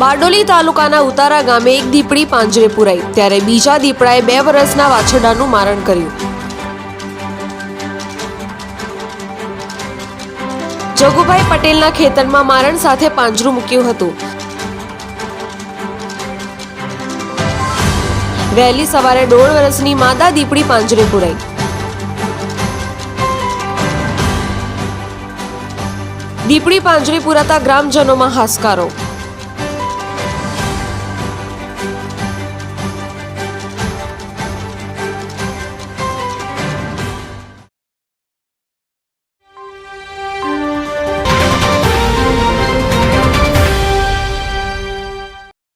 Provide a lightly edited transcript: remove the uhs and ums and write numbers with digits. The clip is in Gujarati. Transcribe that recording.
બારડોલી તાલુકાના ઉતારા ગામે એક દીપડી પાંજરે પુરાઈ, ત્યારે બીજા દીપડાએ 2 વર્ષના વાછરડાનું મારણ કર્યું. જગુભાઈ પટેલના ખેતરમાં મારણ સાથે પાંજરું મૂક્યું હતું. વહેલી સવારે 1.5 વર્ષની માદા દીપડી પાંજરે પુરાઈ. દીપડી પાંજરે પુરાતા ગ્રામજનોમાં હાશકારો.